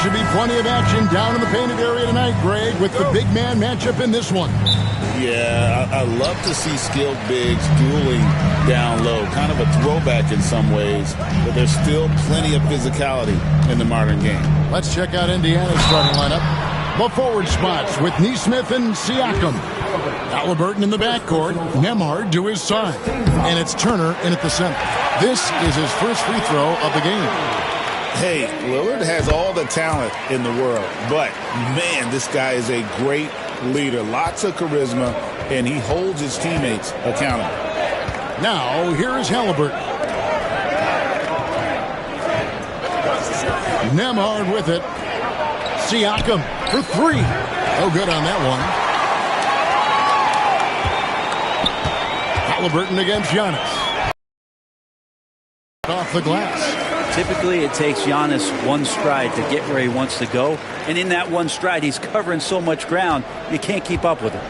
Should be plenty of action down in the painted area tonight, Greg, with the big man matchup in this one. Yeah, I love to see skilled bigs dueling down low. Kind of a throwback in some ways, but there's still plenty of physicality in the modern game. Let's check out Indiana's starting lineup. The forward spots with Neesmith and Siakam. Halliburton in the backcourt, Nembhard to his side. And it's Turner in at the center. This is his first free throw of the game. Hey, Lillard has all the talent in the world, but, man, this guy is a great leader. Lots of charisma, and he holds his teammates accountable. Now, here is Halliburton. Nembhard with it. Siakam for three. No good on that one. Halliburton against Giannis. Off the glass. Typically, it takes Giannis one stride to get where he wants to go. And in that one stride, he's covering so much ground, you can't keep up with him.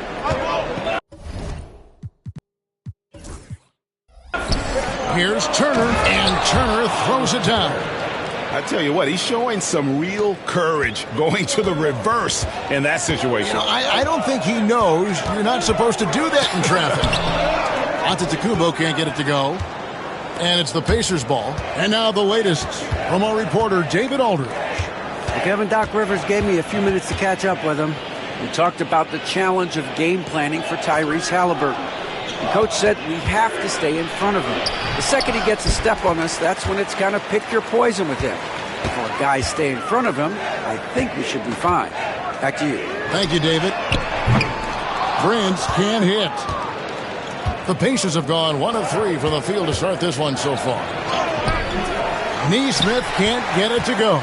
Here's Turner, and Turner throws it down. I tell you what, he's showing some real courage going to the reverse in that situation. I don't think he knows you're not supposed to do that in traffic. Antetokounmpo can't get it to go. And it's the Pacers' ball. And now the latest from our reporter, David Aldridge. Well, Kevin, Doc Rivers gave me a few minutes to catch up with him. We talked about the challenge of game planning for Tyrese Halliburton. The coach said we have to stay in front of him. The second he gets a step on us, that's when it's kind of pick your poison with him. If our guys stay in front of him, I think we should be fine. Back to you. Thank you, David. Prince can't hit. The Pacers have gone 1 of 3 from the field to start this one so far. Neesmith can't get it to go.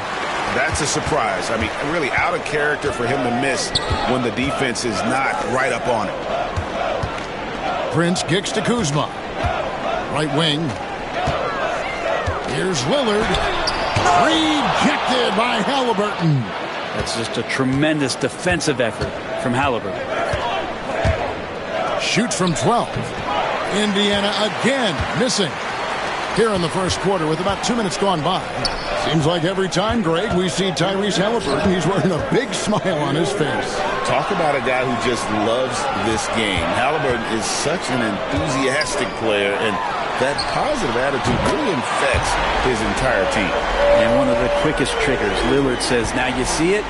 That's a surprise. I mean, really out of character for him to miss when the defense is not right up on it. Prince kicks to Kuzma. Right wing. Here's Lillard. Rejected by Halliburton. That's just a tremendous defensive effort from Halliburton. Shoots from 12. Indiana again missing here in the first quarter with about 2 minutes gone by. Seems like every time, Greg, we see Tyrese Halliburton, he's wearing a big smile on his face. Talk about a guy who just loves this game. Halliburton is such an enthusiastic player, and that positive attitude really infects his entire team. And one of the quickest triggers, Lillard says, now you see it,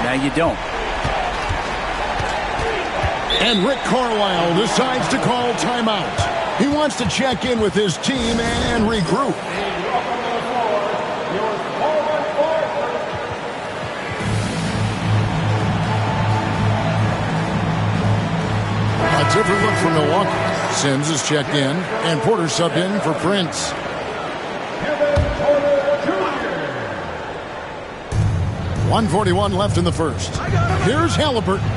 now you don't. And Rick Carlisle decides to call timeout. He wants to check in with his team and regroup. A different look from Milwaukee. Sims is checked in, and Porter subbed in for Prince. .141 left in the first. Here's Halliburton.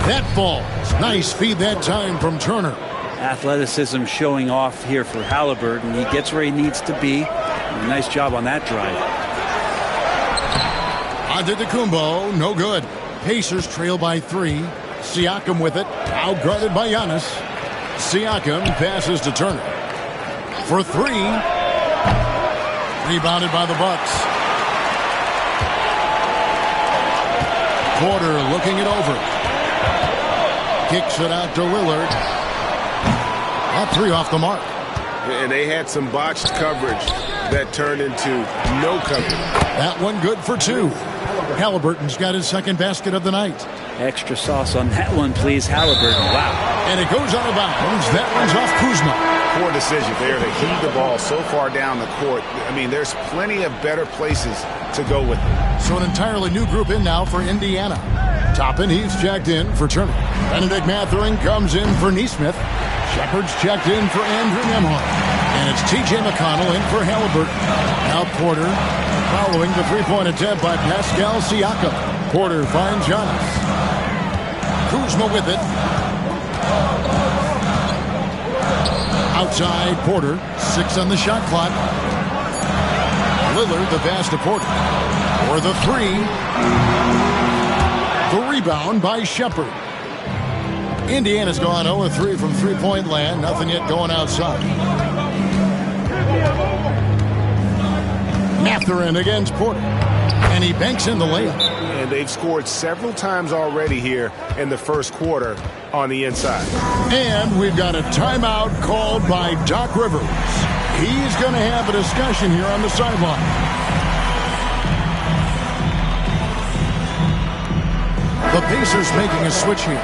That falls. Nice feed that time from Turner. Athleticism showing off here for Halliburton. He gets where he needs to be. Nice job on that drive. Antetokounmpo, no good. Pacers trail by 3. Siakam with it, outguarded by Giannis. Siakam passes to Turner. For 3. Rebounded by the Bucks. Porter looking it over. Kicks it out to Lillard. That 3 off the mark. And they had some botched coverage that turned into no coverage. That one good for 2. Halliburton's got his second basket of the night. Extra sauce on that one, please, Halliburton. Wow. And it goes out of bounds. That one's off Kuzma. Poor decision there to heave the ball so far down the court. I mean, there's plenty of better places to go with it. So an entirely new group in now for Indiana. Toppin, he's checked in for Turner. Benedict Mathurin comes in for Neesmith. Shepard's checked in for Andrew Nembhard. And it's T.J. McConnell in for Halliburton. Now Porter following the three-point attempt by Pascal Siakam. Porter finds Giannis. Kuzma with it. Outside Porter. 6 on the shot clock. Lillard the pass to Porter. For the 3. The rebound by Shepard. Indiana's gone 0-3 from three-point land. Nothing yet going outside. Mathurin against Porter. And he banks in the layup. And they've scored several times already here in the first quarter on the inside. And we've got a timeout called by Doc Rivers. He's going to have a discussion here on the sideline. The Pacers making a switch here.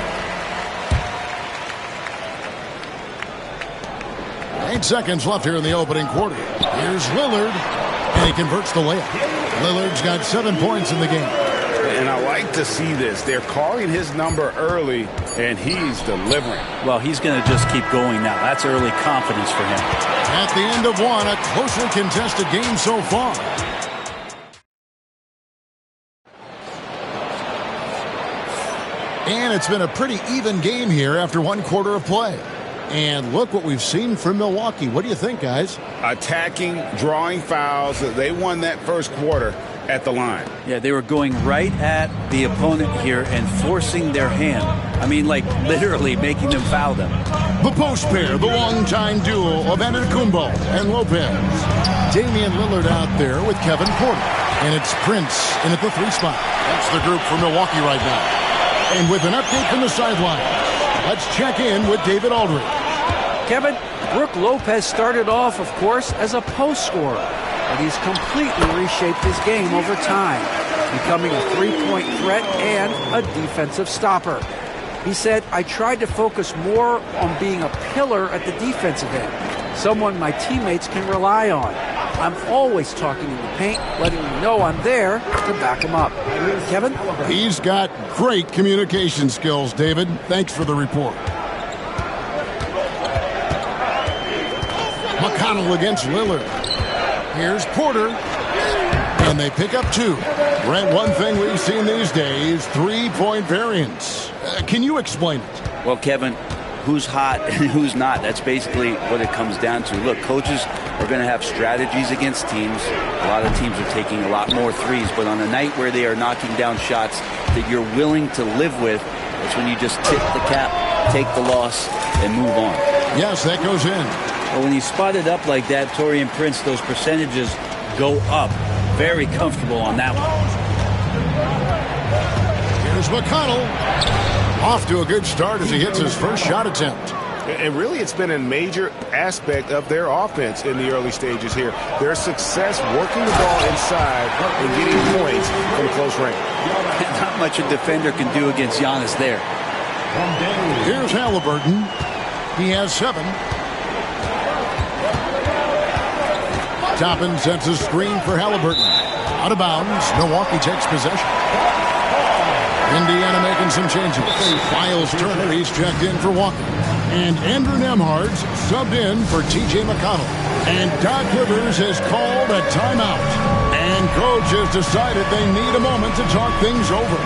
8 seconds left here in the opening quarter. Here's Lillard, and he converts the layup. Lillard's got 7 points in the game. And I like to see this. They're calling his number early, and he's delivering. Well, he's going to just keep going now. That's early confidence for him. At the end of one, a closely contested game so far. And it's been a pretty even game here after 1 quarter of play. And look what we've seen from Milwaukee. What do you think, guys? Attacking, drawing fouls. They won that first quarter at the line. Yeah, they were going right at the opponent here and forcing their hand. I mean, like literally making them foul them. The post pair, the long-time duo of Antetokounmpo and Lopez. Damian Lillard out there with Kevin Porter. And it's Prince in at the 3 spot. That's the group for Milwaukee right now. And with an update from the sideline, let's check in with David Aldridge. Kevin, Brook Lopez started off, of course, as a post scorer, but he's completely reshaped his game over time, becoming a three-point threat and a defensive stopper. He said, I tried to focus more on being a pillar at the defensive end, someone my teammates can rely on. I'm always talking in the paint, letting them know I'm there to back them up. Kevin? He's got great communication skills, David. Thanks for the report. McConnell against Lillard. Here's Porter. And they pick up 2. Brent, one thing we've seen these days, 3-point variance. Can you explain it? Well, Kevin, who's hot and who's not? That's basically what it comes down to. Look, coaches are going to have strategies against teams. A lot of teams are taking a lot more threes, but on a night where they are knocking down shots that you're willing to live with, that's when you just tip the cap, take the loss, and move on. Yes, that goes in. But when you spot it up like that, Taurean Prince, those percentages go up. Very comfortable on that one. Here's McConnell. Off to a good start as he hits his first shot attempt. And really, it's been a major aspect of their offense in the early stages here. Their success working the ball inside and getting points from close range. Not much a defender can do against Giannis there. Here's Halliburton. He has 7. Toppin sets a screen for Halliburton. Out of bounds. Milwaukee takes possession. Indiana making some changes. Miles Turner, he's checked in for Walker. And Andrew Nembhard's subbed in for T.J. McConnell. And Doc Rivers has called a timeout. And coach has decided they need a moment to talk things over.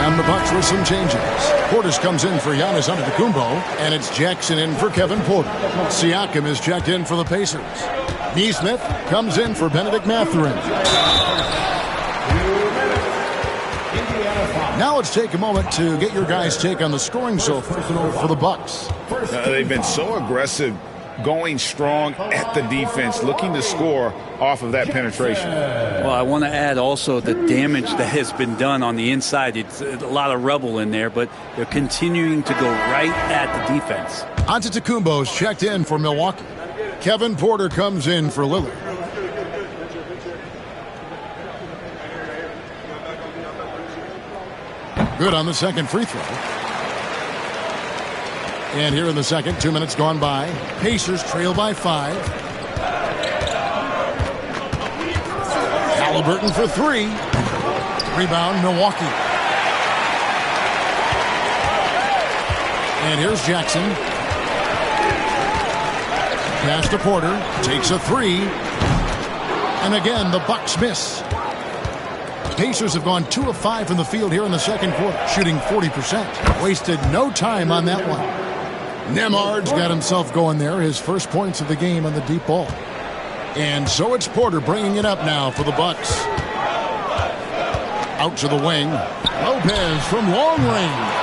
And the Bucks with some changes. Portis comes in for Giannis Antetokounmpo, and it's Jackson in for Kevin Porter. Siakam is checked in for the Pacers. Neesmith comes in for Benedict Mathurin. Now let's take a moment to get your guys' take on the scoring so far for the Bucks. They've been so aggressive, going strong at the defense, looking to score off of that penetration. Well, I want to add also the damage that has been done on the inside. It's a lot of rubble in there, but they're continuing to go right at the defense. Antetokounmpo's checked in for Milwaukee. Kevin Porter comes in for Lillard. Good on the second free throw. And here in the second, 2 minutes gone by. Pacers trail by 5. Halliburton for 3. Rebound, Milwaukee. And here's Jackson. Pass to Porter. Takes a 3. And again, the Bucks miss. Pacers have gone 2 of 5 from the field here in the second quarter, shooting 40%. Wasted no time on that one. Nembhard's got himself going there, his first points of the game on the deep ball. And so it's Porter bringing it up now for the Bucks. Out to the wing. Lopez from long range.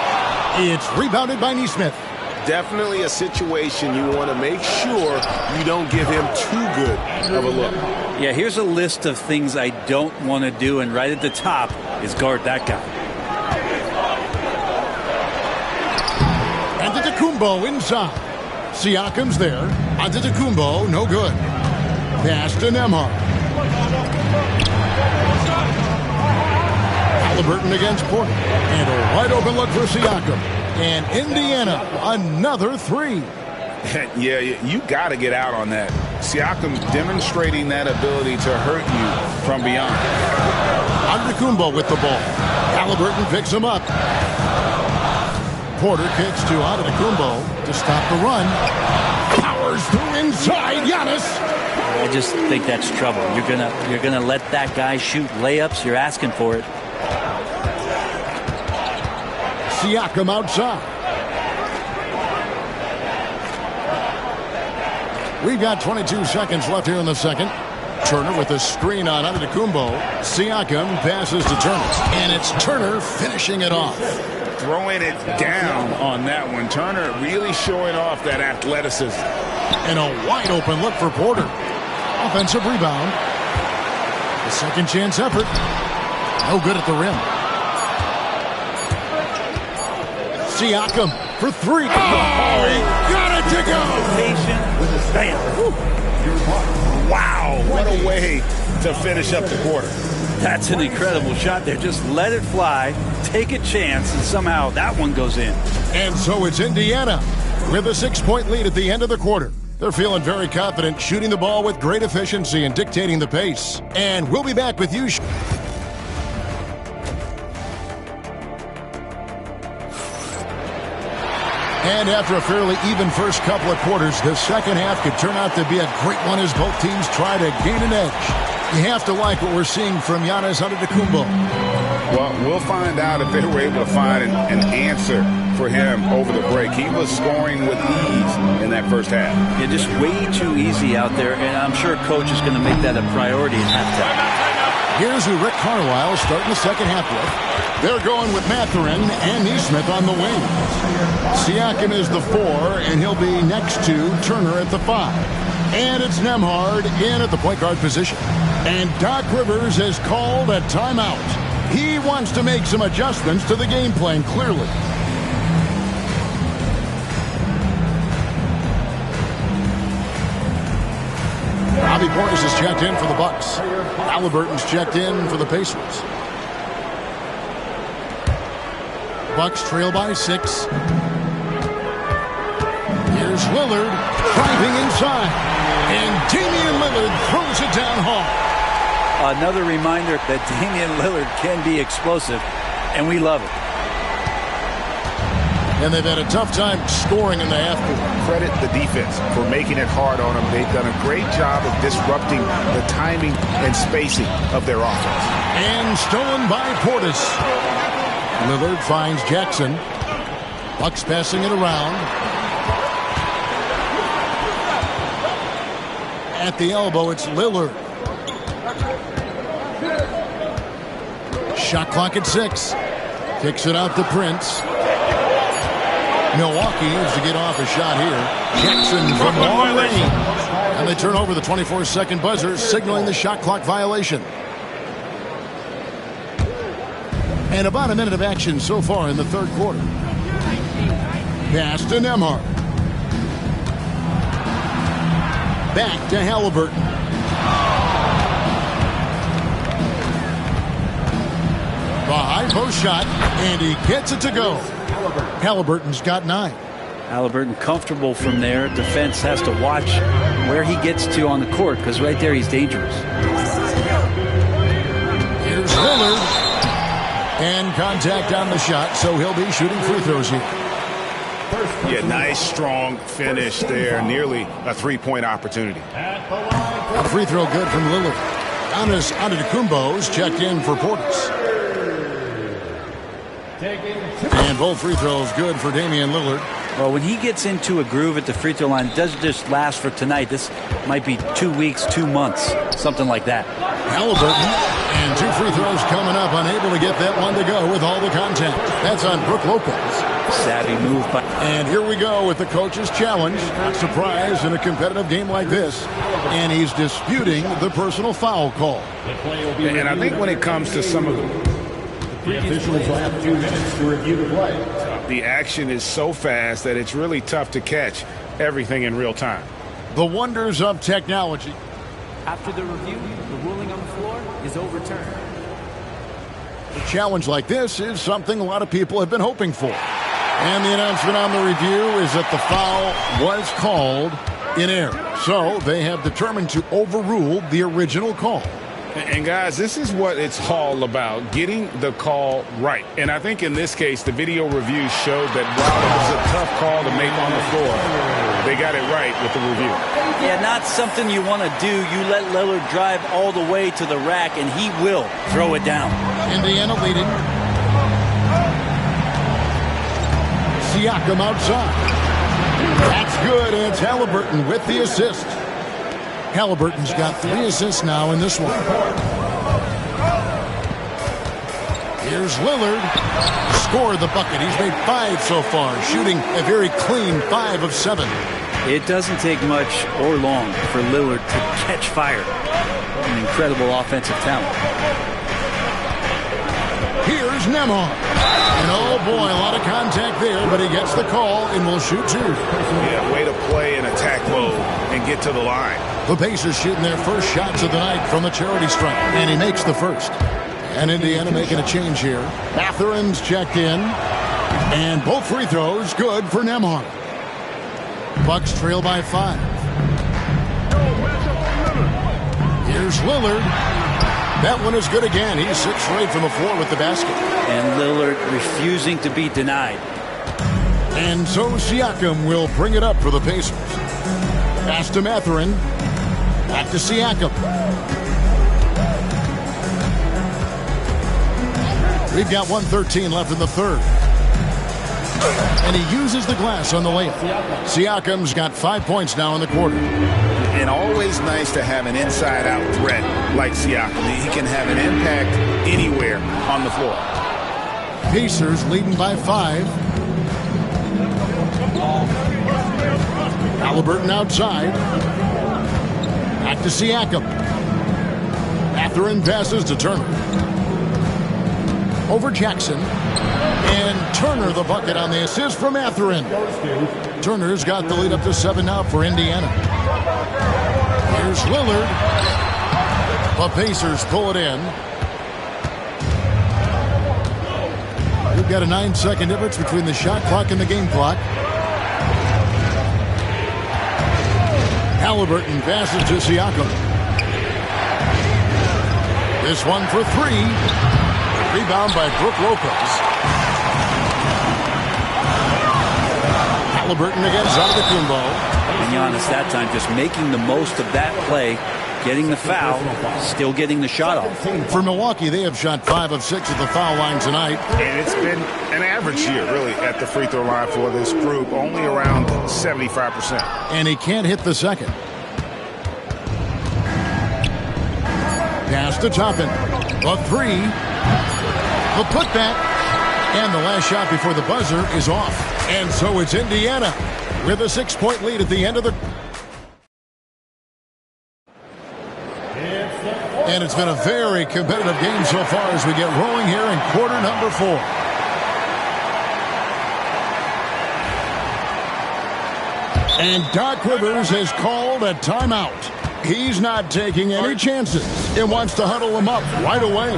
It's rebounded by Neesmith. Definitely a situation you want to make sure you don't give him too good of a look. Yeah, here's a list of things I don't want to do, and right at the top is guard that guy. Antetokounmpo inside. Siakam's there. Antetokounmpo, no good. Pass to Nembhard. Halliburton against Porter. And a wide open look for Siakam. And Indiana, another three. Yeah, you got to get out on that. Siakam demonstrating that ability to hurt you from beyond. Antetokounmpo with the ball. Halliburton picks him up. Porter kicks to Antetokounmpo to stop the run. Powers through inside. Giannis. I just think that's trouble. You're gonna let that guy shoot layups. You're asking for it. Siakam outside. We've got 22 seconds left here in the second. Turner with a screen on Antetokounmpo. Siakam passes to Turner. And it's Turner finishing it off. Throwing it down on that one. Turner really showing off that athleticism. And a wide open look for Porter. Offensive rebound. The second chance effort. No good at the rim. Siakam for three. Oh, he got it to go. Patient. Bam. Wow, what a way to finish up the quarter. That's an incredible shot there. Just let it fly, take a chance, and somehow that one goes in. And so it's Indiana with a 6-point lead at the end of the quarter. They're feeling very confident, shooting the ball with great efficiency and dictating the pace. And we'll be back with you. And after a fairly even first couple of quarters, the second half could turn out to be a great one as both teams try to gain an edge. You have to like what we're seeing from Giannis Antetokounmpo. Well, we'll find out if they were able to find an answer for him over the break. He was scoring with ease in that first half. Yeah, just way too easy out there, and I'm sure coach is going to make that a priority at halftime. Here's who Rick Carlisle starting the second half with. They're going with Mathurin and Neesmith on the wings. Siakam is the 4, and he'll be next to Turner at the 5. And it's Nembhard in at the point guard position. And Doc Rivers has called a timeout. He wants to make some adjustments to the game plan, clearly. Bobby Portis is checked in for the Bucks. Halliburton's checked in for the Pacers. Bucks trail by 6. Here's Lillard driving inside. And Damian Lillard throws it down hard. Another reminder that Damian Lillard can be explosive, and we love it. And they've had a tough time scoring in the half court. Credit the defense for making it hard on them. They've done a great job of disrupting the timing and spacing of their offense. And stolen by Portis. Lillard finds Jackson. Bucks passing it around. At the elbow, it's Lillard. Shot clock at 6. Kicks it out to Prince. Milwaukee needs to get off a shot here. Jackson from long range. And they turn over the 24-second buzzer, signaling the shot clock violation. And about a minute of action so far in the third quarter. Pass to Nembhard. Back to Halliburton. The high post shot, and he gets it to go. Halliburton's got 9. Halliburton comfortable from there. Defense has to watch where he gets to on the court, because right there he's dangerous. Here's Lillard. And contact on the shot, so he'll be shooting free throws here. Yeah, nice, strong finish there. Nearly a 3-point opportunity. A free throw good from Lillard. Giannis Antetokounmpo's checked in for Portis. And both free throws good for Damian Lillard. Well, when he gets into a groove at the free throw line, it doesn't just last for tonight. This might be 2 weeks, 2 months, something like that. Halliburton and 2 free throws throws coming up, unable to get that one to go with all the contact. That's on Brook Lopez. Savvy move by. And here we go with the coach's challenge. Not surprised in a competitive game like this. And he's disputing the personal foul call. And I think when it comes to some of the officials will have 2 minutes to review the play. the action is so fast that it's really tough to catch everything in real time. The wonders of technology. After the review, the ruling on the floor is overturned. A challenge like this is something a lot of people have been hoping for. And the announcement on the review is that the foul was called in error. So they have determined to overrule the original call. And guys, this is what it's all about, getting the call right. And I think in this case, the video review showed that while it was a tough call to make on the floor, they got it right with the review. Yeah, not something you want to do. You let Lillard drive all the way to the rack, and he will throw it down. Indiana leading. Siakam outside. That's good, and it's Halliburton with the assist. Halliburton's got 3 assists now in this one. Here's Lillard. Scored the bucket. He's made 5 so far, shooting a very clean 5 of 7. It doesn't take much or long for Lillard to catch fire. An incredible offensive talent. Here's Nembhard. And oh boy, a lot of contact there, but he gets the call and will shoot 2. Yeah, way to play in attack mode and get to the line. The Pacers shooting their first shots of the night from the charity stripe, and he makes the first. And Indiana making a change here. Mathurin's checked in, and both free throws good for Nembhard. Bucks trail by 5. Here's Lillard. That one is good again. He's 6 straight from the floor with the basket. And Lillard refusing to be denied. And so Siakam will bring it up for the Pacers. Pass to Mathurin. Back to Siakam. We've got 1:13 left in the third. And he uses the glass on the layup. Siakam's got 5 points now in the quarter. And always nice to have an inside-out threat like Siakam. He can have an impact anywhere on the floor. Pacers leading by 5. Halliburton outside. Back to Siakam. Mathurin passes to Turner. Over Jackson. And Turner the bucket on the assist from Mathurin. Turner's got the lead up to 7 now for Indiana. Here's Lillard. The Pacers pull it in. We've got a 9-second difference between the shot clock and the game clock. Halliburton passes to Siakam. This one for 3. Rebound by Brook Lopez. Halliburton against Antetokounmpo. Being honest, that time just making the most of that play, getting the foul, still getting the shot off. For Milwaukee, they have shot 5 of 6 at the foul line tonight. And it's been an average year, really, at the free throw line for this group, only around 75%. And he can't hit the second. Pass to Toppin. A 3. The putback. And the last shot before the buzzer is off. And so it's Indiana with a 6-point lead at the end of the... And it's been a very competitive game so far as we get rolling here in quarter number 4. And Doc Rivers has called a timeout. He's not taking any chances and wants to huddle them up right away.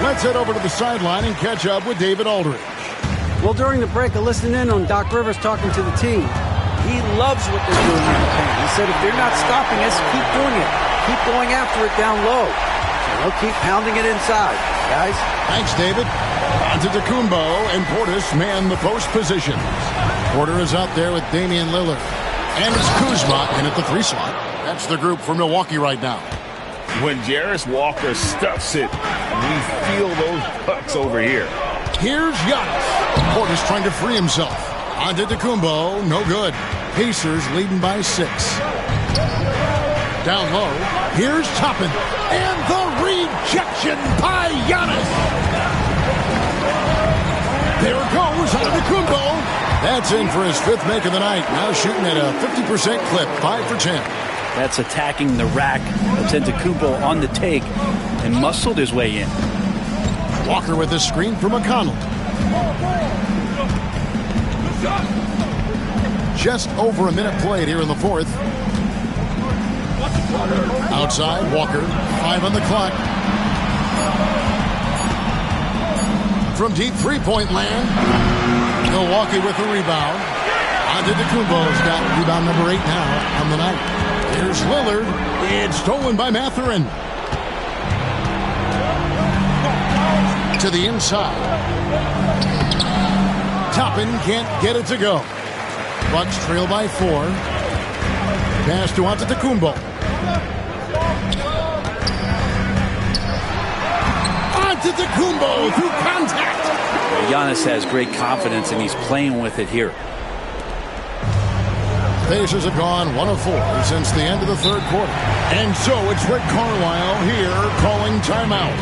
Let's head over to the sideline and catch up with David Aldridge. Well, during the break, I listened in on Doc Rivers talking to the team. he loves what they're doing in the paint. He said if they're not stopping us, keep doing it. Keep going after it down low. So they'll keep pounding it inside, guys. Thanks, David. Antetokounmpo and Portis man the post positions. Porter is out there with Damian Lillard. And it's Kuzma in at the 3 slot. That's the group for Milwaukee right now. When Jarris Walker stuffs it, we feel those pucks over here. Here's Giannis. Portis trying to free himself. Antetokounmpo, no good. Pacers leading by 6. Down low, here's Toppin. And the rejection by Giannis. There goes Antetokounmpo. That's in for his 5th make of the night. Now shooting at a 50% clip, 5 for 10. That's attacking the rack. Antetokounmpo on the take and muscled his way in. Walker with a screen for McConnell. Just over a minute played here in the 4th. Outside, Walker, 5 on the clock. From deep three-point land, Milwaukee with the rebound. Antetokounmpo's got rebound number 8 now on the night. Here's Lillard. It's stolen by Mathurin. To the inside. Toppin can't get it to go. Bucks trail by 4. Pass to Antetokounmpo. Antetokounmpo through contact. Giannis has great confidence and he's playing with it here. Pacers have gone 1 of 4 since the end of the 3rd quarter. And so it's Rick Carlisle here calling timeout.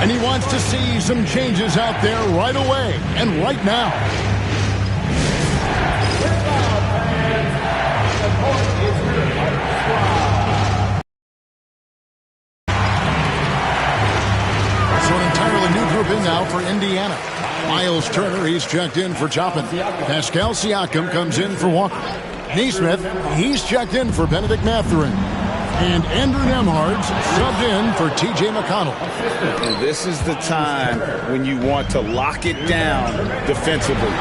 And he wants to see some changes out there right away and right now. So an entirely new group in now for Indiana. Miles Turner, he's checked in for Toppin. Pascal Siakam comes in for Walker. Neesmith, he's checked in for Benedict Mathurin. And Andrew Nembhard's subbed in for T.J. McConnell. And this is the time when you want to lock it down defensively.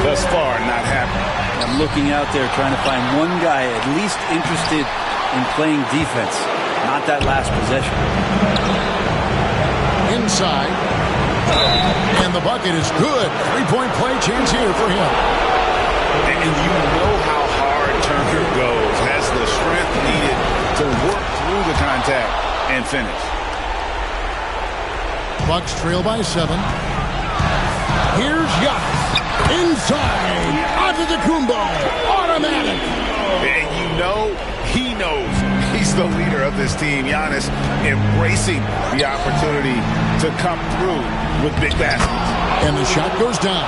Thus far, not happening. I'm looking out there trying to find one guy at least interested in playing defense, not that last possession. Inside. And the bucket is good. 3-point play chance here for him. And you know how hard Turner goes, has the strength needed to work through the contact and finish. Bucks trail by 7. Here's Giannis. Inside. Antetokounmpo. Automatic. And you know he knows he's the leader of this team. Giannis embracing the opportunity to come through with big baskets. And the shot goes down.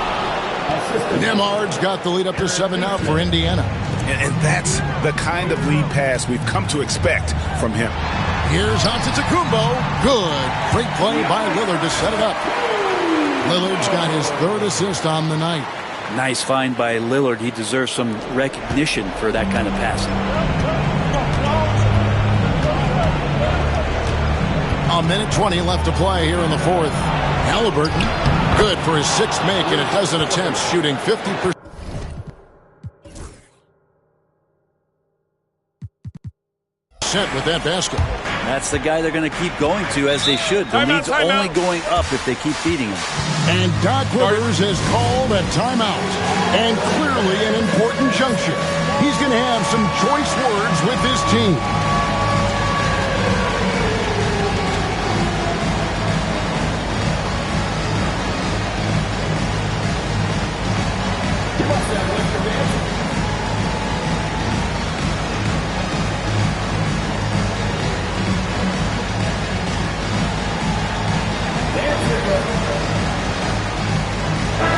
Nembhard's got the lead up to 7 now for Indiana. And that's the kind of lead pass we've come to expect from him. Here's Antetokounmpo. Good. Great play by Lillard to set it up. Lillard's got his 3rd assist on the night. Nice find by Lillard. He deserves some recognition for that kind of passing. A minute 20 left to play here in the 4th. Halliburton, good for his 6th make in a dozen attempts, shooting 50%. With that basket. That's the guy they're going to keep going to, as they should. The lead's only going up if they keep feeding him. And Doc Rivers has called a timeout. And clearly an important juncture. He's going to have some choice words with this team.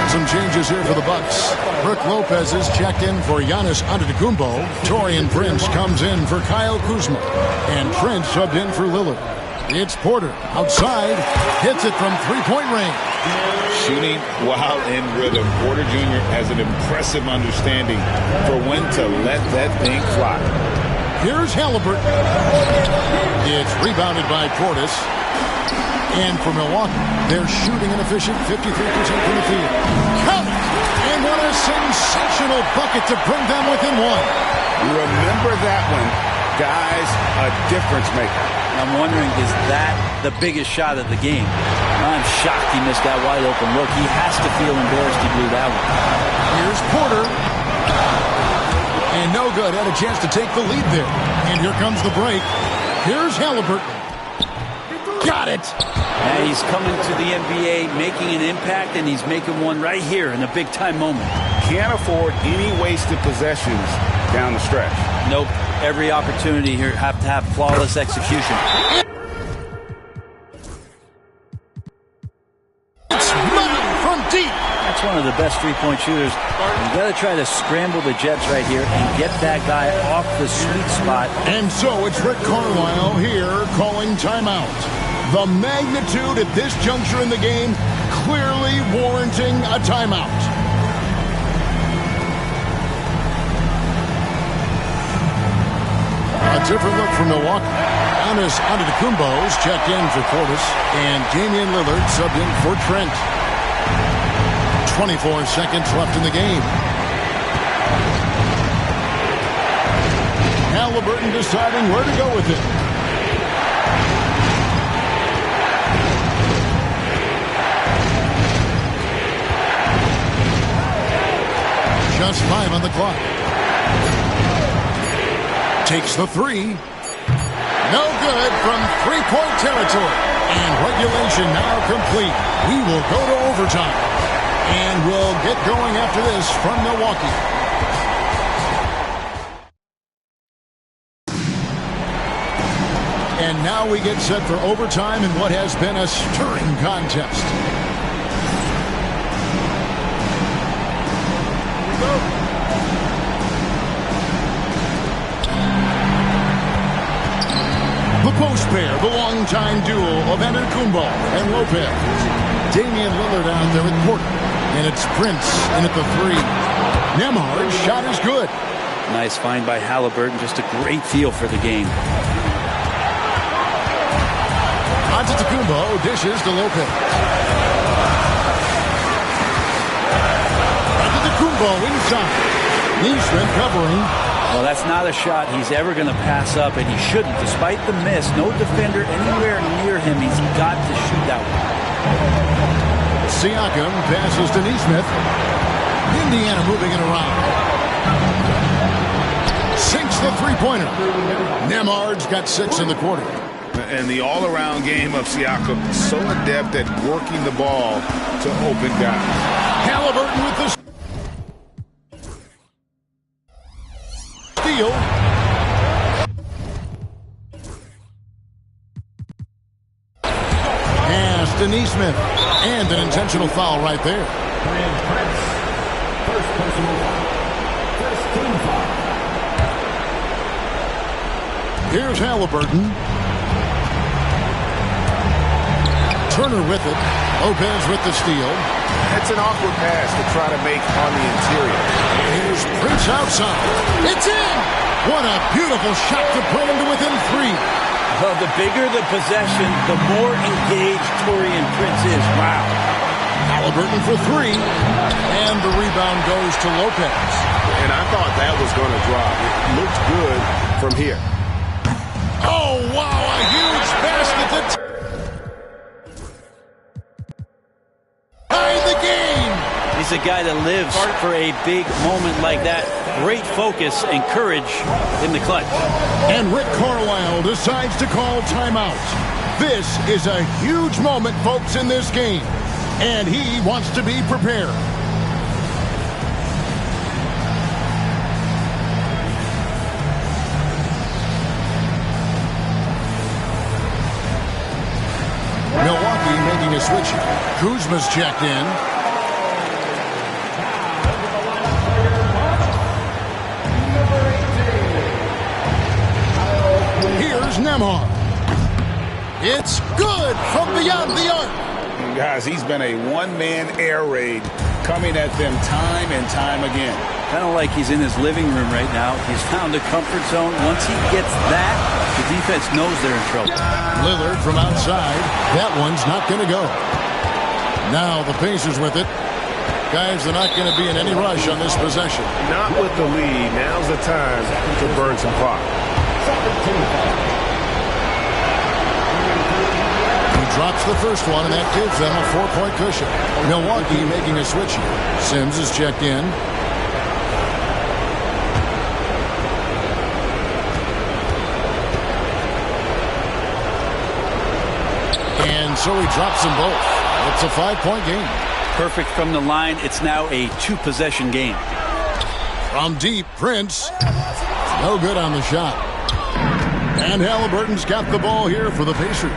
Some changes here for the Bucks. Brook Lopez is checked in for Giannis Antetokounmpo. Taurean Prince comes in for Kyle Kuzma. And Trent subbed in for Lillard. It's Porter outside. Hits it from 3-point range. Shooting while in rhythm. Porter Jr. has an impressive understanding for when to let that thing fly. Here's Halliburton. It's rebounded by Portis. And for Milwaukee, they're shooting an efficient 53% from the field. Count it! And what a sensational bucket to bring them within one. Remember that one, guys, a difference maker. I'm wondering, is that the biggest shot of the game? I'm shocked he missed that wide open look. He has to feel embarrassed he blew that one. Here's Porter. And no good. Had a chance to take the lead there. And here comes the break. Here's Halliburton. Got it. And he's coming to the NBA, making an impact, and he's making one right here in a big-time moment. Can't afford any wasted possessions down the stretch. Nope. Every opportunity here have to have flawless execution. It's money from deep. That's one of the best three-point shooters. You got to try to scramble the Jets right here and get that guy off the sweet spot. And so it's Rick Carlisle here calling timeout. The magnitude at this juncture in the game clearly warranting a timeout. A different look from Milwaukee. Giannis Antetokounmpo's checked in for Portis, and Damian Lillard subbed in for Trent. 24 seconds left in the game. Halliburton deciding where to go with it. Just 5 on the clock. Takes the three. No good from three-point territory. And regulation now complete. We will go to overtime. And we'll get going after this from Milwaukee. And now we get set for overtime in what has been a stirring contest. The post pair, the longtime duo of Antetokounmpo and Lopez. Damian Lillard out there with Porter. And it's Prince in at the three. Nembhard's shot is good. Nice find by Halliburton. Just a great feel for the game. Antetokounmpo dishes to Lopez. Antetokounmpo inside. Neesmith covering. Well, that's not a shot he's ever going to pass up, and he shouldn't. Despite the miss, no defender anywhere near him. He's got to shoot that one. Siakam passes to Neesmith. Indiana moving it around. Sinks the three-pointer. Nembhard's got 6 in the quarter. And the all-around game of Siakam, so adept at working the ball to open guys. Halliburton with the steal. Pass to Neesmith. And an intentional foul right there. First personal foul. First team foul. Here's Halliburton. Turner with it. Lopez with the steal. It's an awkward pass to try to make on the interior. Here's Prince outside. It's in! What a beautiful shot to bring him to within 3. Well, the bigger the possession, the more engaged Taurean Prince is. Wow. Halliburton for 3. And the rebound goes to Lopez. And I thought that was going to drop. It looked good from here. Oh, wow, a huge basket to tie the game. He's a guy that lives for a big moment like that. Great focus and courage in the clutch. And Rick Carlisle decides to call timeout. This is a huge moment, folks, in this game. And he wants to be prepared. Milwaukee making a switch. Kuzma's checked in. Here's Nembhard. It's good from beyond the arc. Guys, he's been a one-man air raid coming at them time and time again. Kind of like he's in his living room right now. He's found a comfort zone. Once he gets that, The defense knows they're in trouble. Lillard from outside. That one's not going to go. Now the Pacers with it. Guys, they're not going to be in any rush on this possession. Not with the lead. Now's the time to burn some clock. He drops the first one, and that gives them a 4-point cushion. Milwaukee making a switch here. Sims is checked in. And so he drops them both. It's a 5-point game. Perfect from the line. It's now a 2-possession game. From deep, Prince. No good on the shot. And Halliburton's got the ball here for the Pacers.